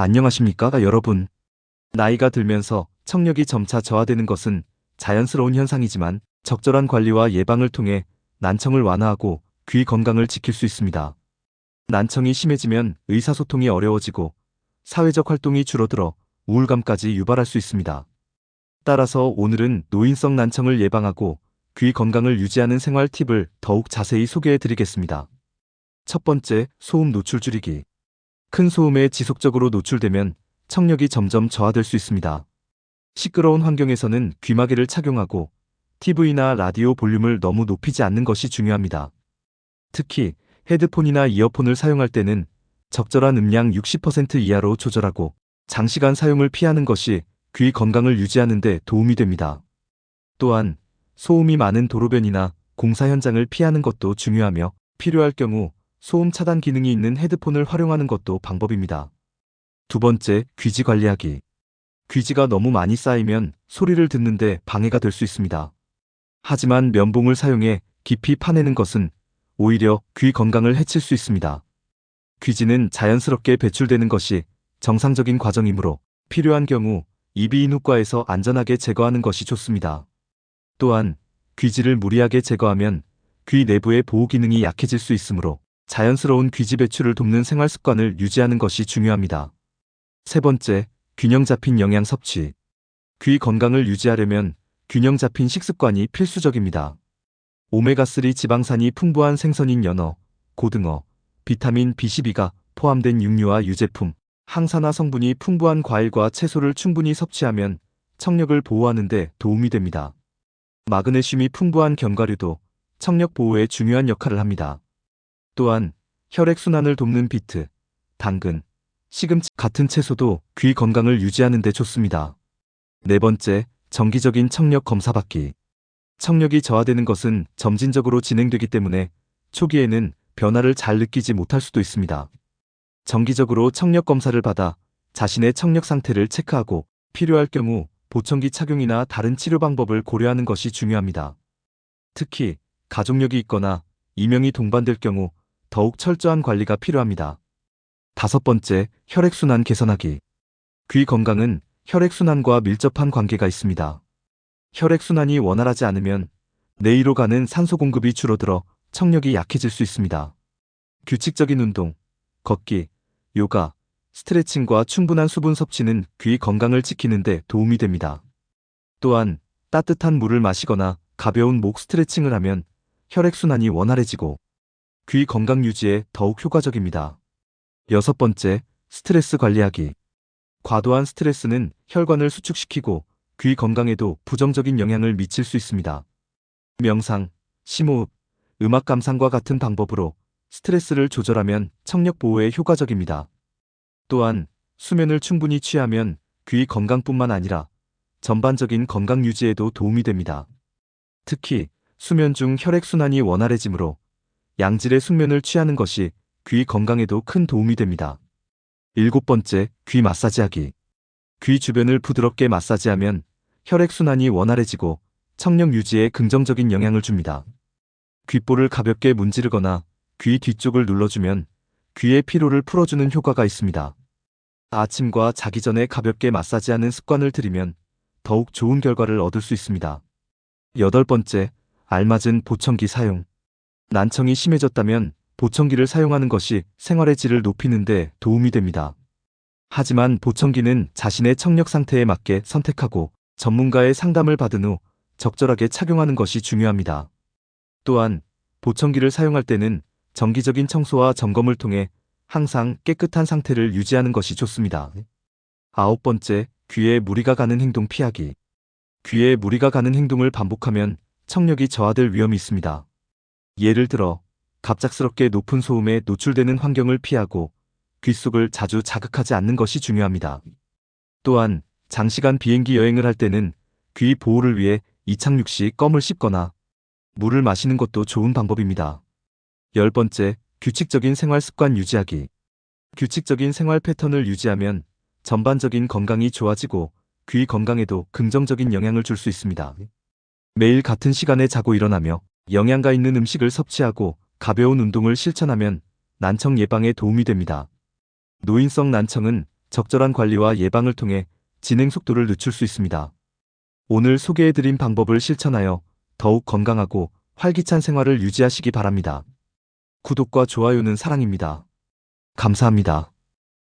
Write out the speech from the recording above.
안녕하십니까, 여러분. 나이가 들면서 청력이 점차 저하되는 것은 자연스러운 현상이지만 적절한 관리와 예방을 통해 난청을 완화하고 귀 건강을 지킬 수 있습니다. 난청이 심해지면 의사소통이 어려워지고 사회적 활동이 줄어들어 우울감까지 유발할 수 있습니다. 따라서 오늘은 노인성 난청을 예방하고 귀 건강을 유지하는 생활 팁을 더욱 자세히 소개해 드리겠습니다. 첫 번째, 소음 노출 줄이기. 큰 소음에 지속적으로 노출되면 청력이 점점 저하될 수 있습니다. 시끄러운 환경에서는 귀마개를 착용하고 TV나 라디오 볼륨을 너무 높이지 않는 것이 중요합니다. 특히 헤드폰이나 이어폰을 사용할 때는 적절한 음량 60% 이하로 조절하고 장시간 사용을 피하는 것이 귀 건강을 유지하는 데 도움이 됩니다. 또한 소음이 많은 도로변이나 공사 현장을 피하는 것도 중요하며 필요할 경우 소음 차단 기능이 있는 헤드폰을 활용하는 것도 방법입니다. 두 번째, 귀지 관리하기. 귀지가 너무 많이 쌓이면 소리를 듣는데 방해가 될 수 있습니다. 하지만 면봉을 사용해 깊이 파내는 것은 오히려 귀 건강을 해칠 수 있습니다. 귀지는 자연스럽게 배출되는 것이 정상적인 과정이므로 필요한 경우 이비인후과에서 안전하게 제거하는 것이 좋습니다. 또한 귀지를 무리하게 제거하면 귀 내부의 보호 기능이 약해질 수 있으므로 자연스러운 귀지 배출을 돕는 생활 습관을 유지하는 것이 중요합니다. 세 번째, 균형 잡힌 영양 섭취. 귀 건강을 유지하려면 균형 잡힌 식습관이 필수적입니다. 오메가3 지방산이 풍부한 생선인 연어, 고등어, 비타민 B12가 포함된 육류와 유제품, 항산화 성분이 풍부한 과일과 채소를 충분히 섭취하면 청력을 보호하는 데 도움이 됩니다. 마그네슘이 풍부한 견과류도 청력 보호에 중요한 역할을 합니다. 또한 혈액순환을 돕는 비트, 당근, 시금치 같은 채소도 귀 건강을 유지하는 데 좋습니다. 네 번째, 정기적인 청력 검사 받기. 청력이 저하되는 것은 점진적으로 진행되기 때문에 초기에는 변화를 잘 느끼지 못할 수도 있습니다. 정기적으로 청력 검사를 받아 자신의 청력 상태를 체크하고 필요할 경우 보청기 착용이나 다른 치료 방법을 고려하는 것이 중요합니다. 특히 가족력이 있거나 이명이 동반될 경우 더욱 철저한 관리가 필요합니다. 다섯 번째, 혈액순환 개선하기. 귀 건강은 혈액순환과 밀접한 관계가 있습니다. 혈액순환이 원활하지 않으면 뇌로 가는 산소 공급이 줄어들어 청력이 약해질 수 있습니다. 규칙적인 운동, 걷기, 요가, 스트레칭과 충분한 수분 섭취는 귀 건강을 지키는 데 도움이 됩니다. 또한 따뜻한 물을 마시거나 가벼운 목 스트레칭을 하면 혈액순환이 원활해지고 귀 건강 유지에 더욱 효과적입니다. 여섯 번째, 스트레스 관리하기. 과도한 스트레스는 혈관을 수축시키고 귀 건강에도 부정적인 영향을 미칠 수 있습니다. 명상, 심호흡, 음악 감상과 같은 방법으로 스트레스를 조절하면 청력 보호에 효과적입니다. 또한 수면을 충분히 취하면 귀 건강뿐만 아니라 전반적인 건강 유지에도 도움이 됩니다. 특히 수면 중 혈액순환이 원활해지므로 양질의 숙면을 취하는 것이 귀 건강에도 큰 도움이 됩니다. 일곱 번째, 귀 마사지하기. 귀 주변을 부드럽게 마사지하면 혈액순환이 원활해지고 청력 유지에 긍정적인 영향을 줍니다. 귓볼을 가볍게 문지르거나 귀 뒤쪽을 눌러주면 귀의 피로를 풀어주는 효과가 있습니다. 아침과 자기 전에 가볍게 마사지하는 습관을 들이면 더욱 좋은 결과를 얻을 수 있습니다. 여덟 번째, 알맞은 보청기 사용. 난청이 심해졌다면 보청기를 사용하는 것이 생활의 질을 높이는 데 도움이 됩니다. 하지만 보청기는 자신의 청력 상태에 맞게 선택하고 전문가의 상담을 받은 후 적절하게 착용하는 것이 중요합니다. 또한 보청기를 사용할 때는 정기적인 청소와 점검을 통해 항상 깨끗한 상태를 유지하는 것이 좋습니다. 아홉 번째, 귀에 무리가 가는 행동 피하기. 귀에 무리가 가는 행동을 반복하면 청력이 저하될 위험이 있습니다. 예를 들어 갑작스럽게 높은 소음에 노출되는 환경을 피하고 귓속을 자주 자극하지 않는 것이 중요합니다. 또한 장시간 비행기 여행을 할 때는 귀 보호를 위해 이착륙 시 껌을 씹거나 물을 마시는 것도 좋은 방법입니다. 열 번째, 규칙적인 생활 습관 유지하기. 규칙적인 생활 패턴을 유지하면 전반적인 건강이 좋아지고 귀 건강에도 긍정적인 영향을 줄 수 있습니다. 매일 같은 시간에 자고 일어나며 영양가 있는 음식을 섭취하고 가벼운 운동을 실천하면 난청 예방에 도움이 됩니다. 노인성 난청은 적절한 관리와 예방을 통해 진행 속도를 늦출 수 있습니다. 오늘 소개해드린 방법을 실천하여 더욱 건강하고 활기찬 생활을 유지하시기 바랍니다. 구독과 좋아요는 사랑입니다. 감사합니다.